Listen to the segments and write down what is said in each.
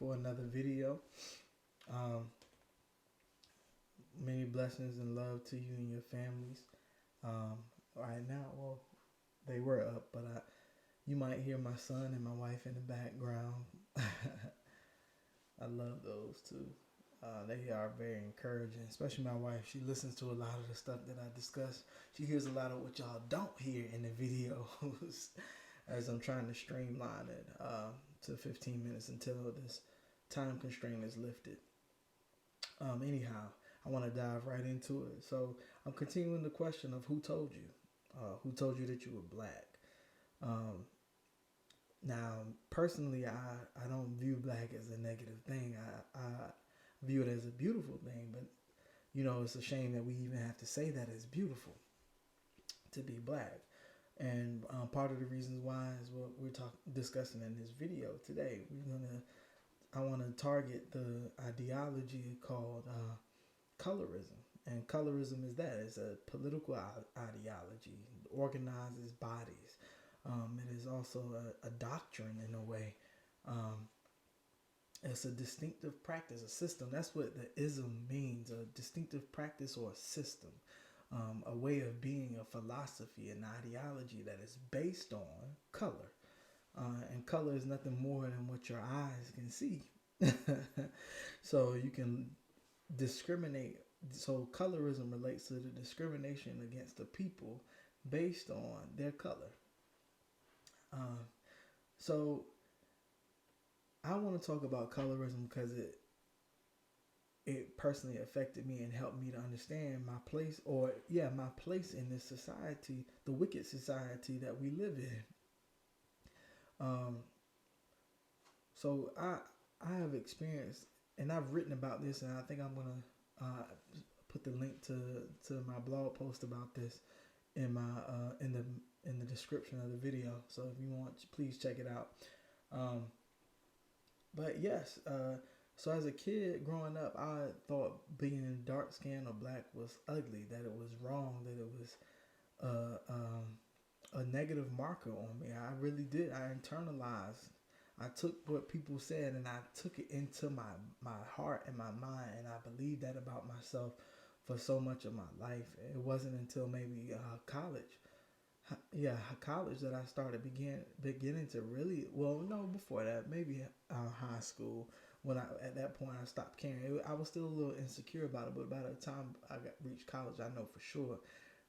for another video. Um, Many blessings and love to you and your families. Right now, well, they were up, but you might hear my son and my wife in the background. I love those two. They are very encouraging, especially my wife. She listens to a lot of the stuff that I discuss. She hears a lot of what y'all don't hear in the videos as I'm trying to streamline it to 15 minutes until this time constraint is lifted. Anyhow, I want to dive right into it. So I'm continuing the question of who told you? Who told you that you were black? Um, Now, personally, I don't view black as a negative thing. I view it as a beautiful thing, but it's a shame that we even have to say that it's beautiful to be black. And part of the reasons why is what we're discussing in this video today. I want to target the ideology called colorism. And colorism is that it's a political ideology, organizes bodies. It is also a doctrine in a way. Um, it's a distinctive practice, a system. That's what the ism means, a distinctive practice or a system, a way of being, a philosophy, an ideology that is based on color. And color is nothing more than what your eyes can see. So you can discriminate. So colorism relates to the discrimination against the people based on their color. Uh, so I want to talk about colorism because it personally affected me and helped me to understand my place, or my place in this society, the wicked society that we live in. Um, so I have experienced, and I've written about this, and I think I'm gonna put the link to my blog post about this in my in the description of the video. So if you want, please check it out. Um, but yes, so as a kid growing up, I thought being dark skinned or black was ugly, that it was wrong, that it was a negative marker on me. I really did. I internalized. I took what people said and I took it into my heart and my mind, and I believed that about myself for so much of my life. It wasn't until maybe college, college, that I started beginning to really, well, no, before that, maybe high school, when at that point I stopped caring. I was still a little insecure about it, but by the time reached college, I know for sure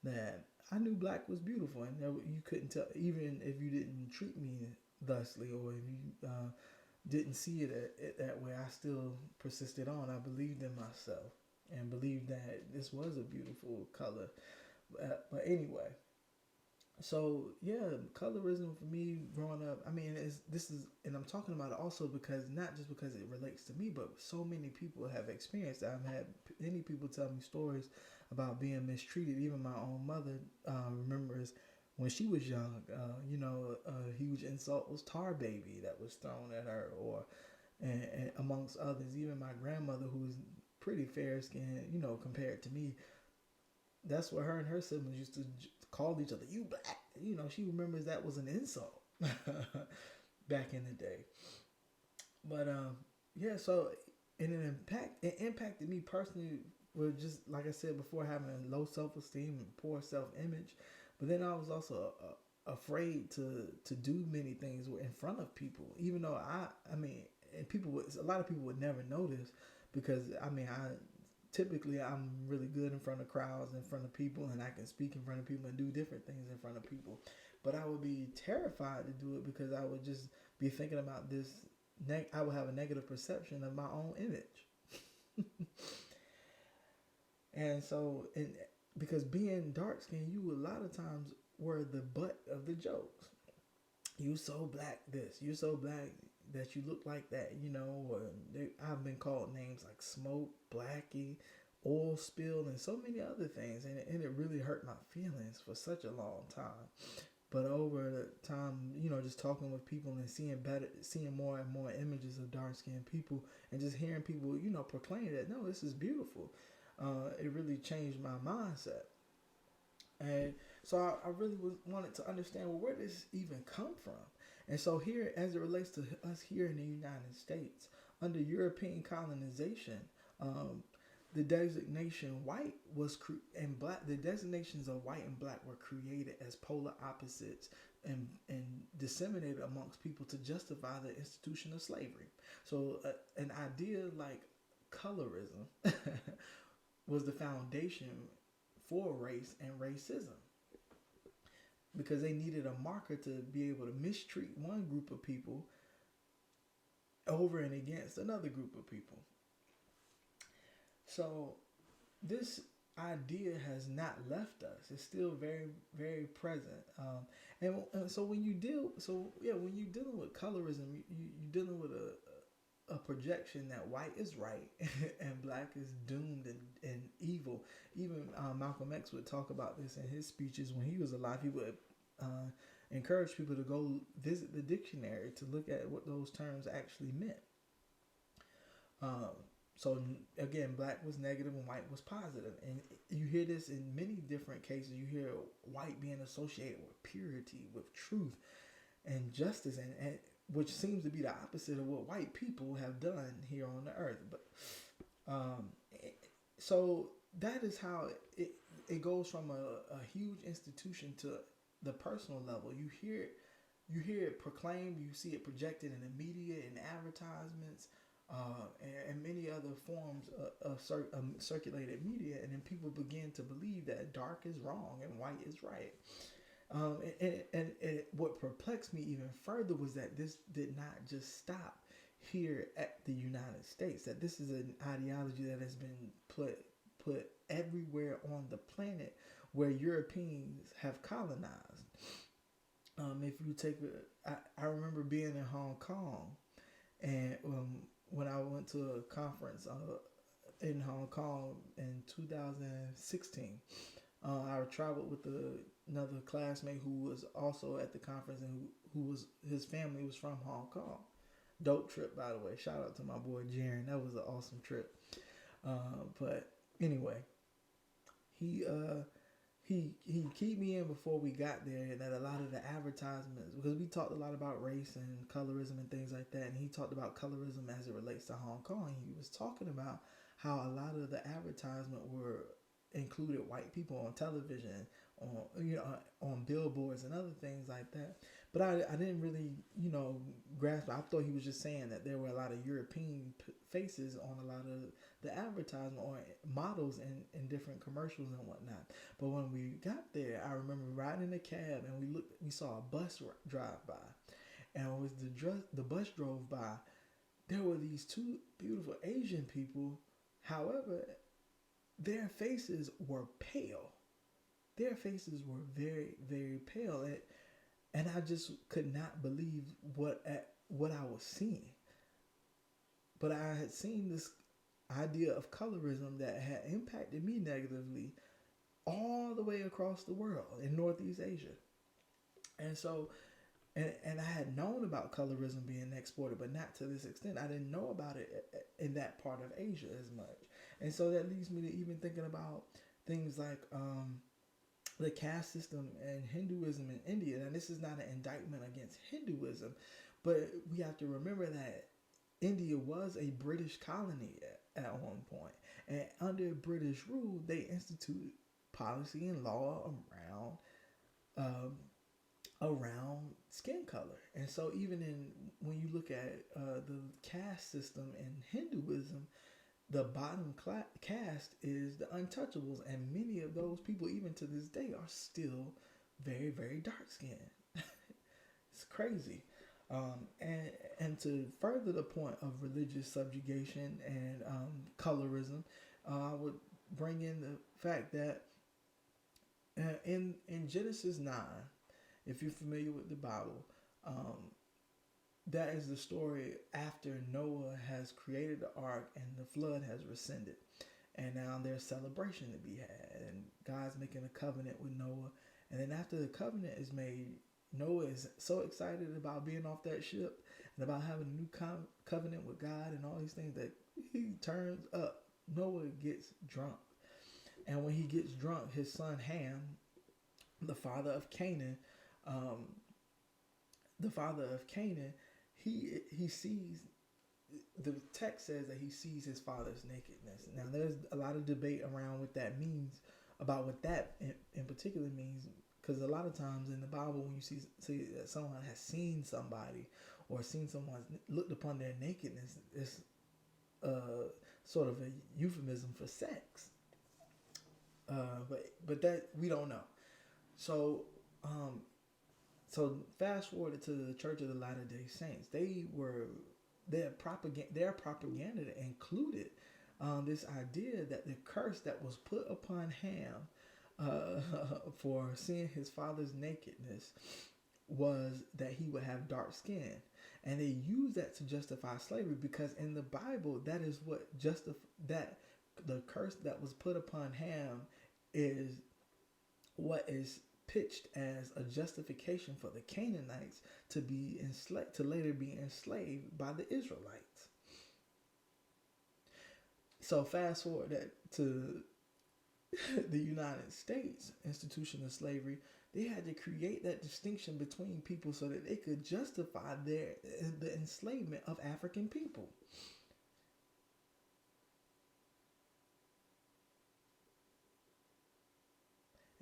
that I knew black was beautiful, and you couldn't tell, even if you didn't treat me thusly, or if you didn't see it that way. I still persisted on. I believed in myself and believed that this was a beautiful color. But anyway, so yeah, colorism for me growing up. I mean, and I'm talking about it also because not just because it relates to me, but so many people have experienced. I've had many people tell me stories about being mistreated. Even my own mother remembers when she was young. A huge insult was tar baby that was thrown at her, or and amongst others. Even my grandmother, who's pretty fair skinned, compared to me, that's what her and her siblings used to call each other. You black. She remembers that was an insult back in the day. But yeah. So it impacted me personally with, just like I said before, having low self esteem and poor self image. But then I was also afraid to do many things in front of people, even though I mean, and a lot of people would never notice, because I mean, typically I'm really good in front of crowds, in front of people, and I can speak in front of people and do different things in front of people. But I would be terrified to do it because I would just be thinking about this. I would have a negative perception of my own image. And so, because being dark skinned, you a lot of times were the butt of the jokes. You so black this, you so black that you look like that, or I've been called names like Smoke, Blackie, Oil Spill, and so many other things, and it really hurt my feelings for such a long time. But over the time, just talking with people and seeing more and more images of dark skinned people, and just hearing people, proclaim that no, this is beautiful. It really changed my mindset. And so I really wanted to understand, well, where does this even come from? And so here, as it relates to us here in the United States, under European colonization, um, the designation white was and black. The designations of white and black were created as polar opposites and disseminated amongst people to justify the institution of slavery. So, an idea like colorism was the foundation for race and racism because they needed a marker to be able to mistreat one group of people over and against another group of people. So this idea has not left us. It's still very, very present. And so when you when you're dealing with colorism, you're dealing with a projection that white is right and black is doomed and evil. Even Malcolm X would talk about this in his speeches when he was alive. He would encourage people to go visit the dictionary to look at what those terms actually meant. Um, so again, black was negative and white was positive, and you hear this in many different cases. You hear white being associated with purity, with truth, and justice, and which seems to be the opposite of what white people have done here on the earth. But um, so that is how it goes from a huge institution to the personal level. You hear it proclaimed, you see it projected in the media, in advertisements, and many other forms of circulated media, and then people begin to believe that dark is wrong and white is right. And what perplexed me even further was that this did not just stop here at the United States. That this is an ideology that has been put everywhere on the planet where Europeans have colonized. If you take, I remember being in Hong Kong, and when I went to a conference in Hong Kong in 2016, I traveled with another classmate who was also at the conference and who was his family was from Hong Kong. Dope trip, by the way. Shout out to my boy Jaren. That was an awesome trip. But anyway, he keyed me in before we got there, and that a lot of the advertisements, because we talked a lot about race and colorism and things like that, and he talked about colorism as it relates to Hong Kong. He was talking about how a lot of the advertisement were included white people on television, on billboards and other things like that. But I didn't really grasp it. I thought he was just saying that there were a lot of European faces on a lot of the advertisement or models in different commercials and whatnot. But when we got there, I remember riding in a cab and we saw a bus drive by, and as the bus drove by, there were these two beautiful Asian people. However, their faces were pale. Their faces were very, very pale, and I just could not believe what I was seeing. But I had seen this idea of colorism that had impacted me negatively all the way across the world in Northeast Asia. And so, and I had known about colorism being exported, but not to this extent. I didn't know about it in that part of Asia as much. And so that leads me to even thinking about things like the caste system and Hinduism in India. And this is not an indictment against Hinduism, but we have to remember that India was a British colony at one point. And under British rule, they instituted policy and law around skin color. And so even when you look at the caste system in Hinduism, the bottom caste is the untouchables, and many of those people, even to this day, are still very, very dark skinned. It's crazy. And to further the point of religious subjugation and colorism, I would bring in the fact that in Genesis 9, if you're familiar with the Bible, that is the story after Noah has created the ark and the flood has rescinded. And now there's celebration to be had. And God's making a covenant with Noah. And then after the covenant is made, Noah is so excited about being off that ship and about having a new covenant with God and all these things that he turns up. Noah gets drunk. And when he gets drunk, his son Ham, the father of Canaan, he sees the text says that he sees his father's nakedness. Now, there's a lot of debate around what that means, about what that in particular means, because a lot of times in the Bible, when you see that someone has seen somebody or seen someone looked upon their nakedness, it's sort of a euphemism for sex. But that we don't know. So so fast forward to the Church of the Latter Day Saints. Their propaganda included this idea that the curse that was put upon Ham for seeing his father's nakedness was that he would have dark skin, and they used that to justify slavery, because in the Bible that is what that the curse that was put upon Ham is what is pitched as a justification for the Canaanites to be enslaved, to later be enslaved by the Israelites. So fast forward that to the United States institution of slavery, they had to create that distinction between people so that they could justify the enslavement of African people.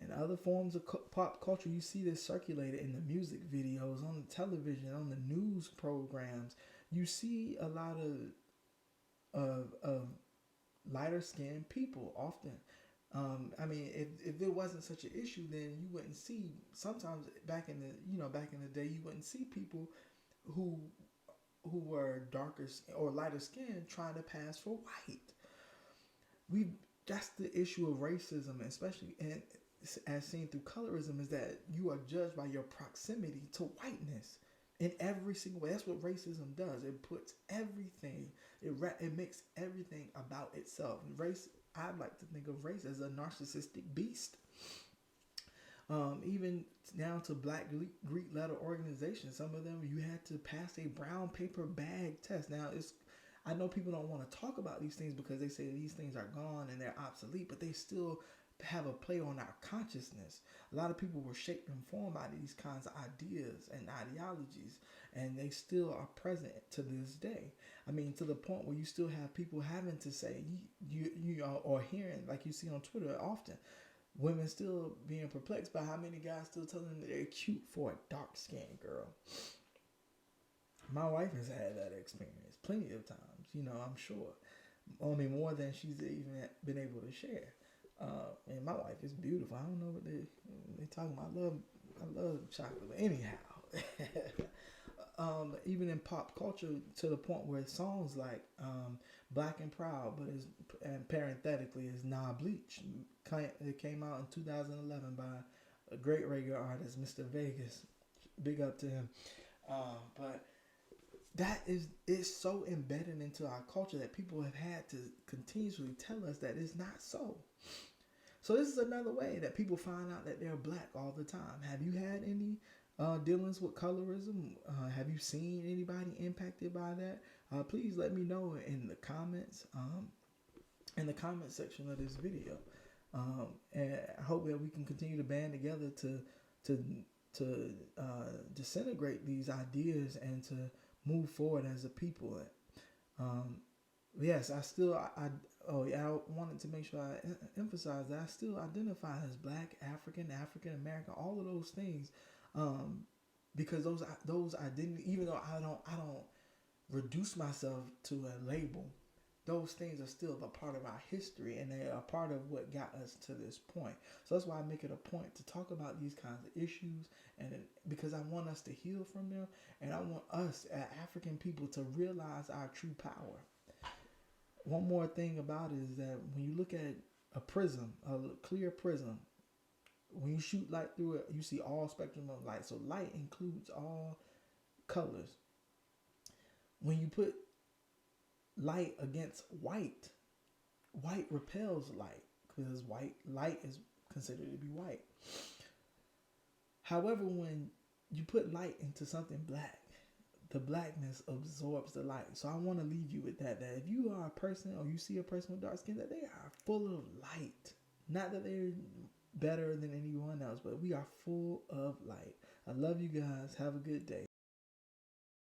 And other forms of pop culture, you see this circulated in the music videos, on the television, on the news programs. You see a lot of lighter skinned people often. I mean, if there wasn't such an issue, then you wouldn't see. Sometimes back in the day, you wouldn't see people who were darker or lighter skinned trying to pass for white. We That's the issue of racism, especially and as seen through colorism, is that you are judged by your proximity to whiteness in every single way. That's what racism does. It puts everything. It makes everything about itself. Race. I'd like to think of race as a narcissistic beast. Even down to Black Greek letter organizations, some of them you had to pass a brown paper bag test. Now I know people don't want to talk about these things because they say these things are gone and they're obsolete, but they still have a play on our consciousness. A lot of people were shaped and formed by these kinds of ideas and ideologies, and they still are present to this day. I mean, to the point where you still have people having to say, or hearing, like you see on Twitter often, women still being perplexed by how many guys still tell them that they're cute for a dark-skinned girl. My wife has had that experience plenty of times, I'm sure. I mean, more than she's even been able to share. And my wife is beautiful. I don't know what they talking about. I love chocolate. But anyhow, even in pop culture, to the point where songs like "Black and Proud," and parenthetically is "Nah Bleach." It came out in 2011 by a great reggae artist, Mr. Vegas. Big up to him. But it's so embedded into our culture that people have had to continuously tell us that it's not so. So this is another way that people find out that they're black all the time. Have you had any dealings with colorism? Have you seen anybody impacted by that? Please let me know in the comments, in the comment section of this video. And I hope that we can continue to band together to disintegrate these ideas and to move forward as a people. Yes, I wanted to make sure I emphasize that I still identify as Black, African American, all of those things, because those identity, even though I don't reduce myself to a label, those things are still a part of our history, and they are part of what got us to this point. So that's why I make it a point to talk about these kinds of issues, and because I want us to heal from them, and I want us as African people to realize our true power. One more thing about it is that when you look at a prism, a clear prism, when you shoot light through it, you see all spectrum of light. So light includes all colors. When you put light against white, white repels light because light is considered to be white. However, when you put light into something black, the blackness absorbs the light. So I want to leave you with that if you are a person or you see a person with dark skin, that they are full of light. Not that they're better than anyone else, but we are full of light. I love you guys. Have a good day.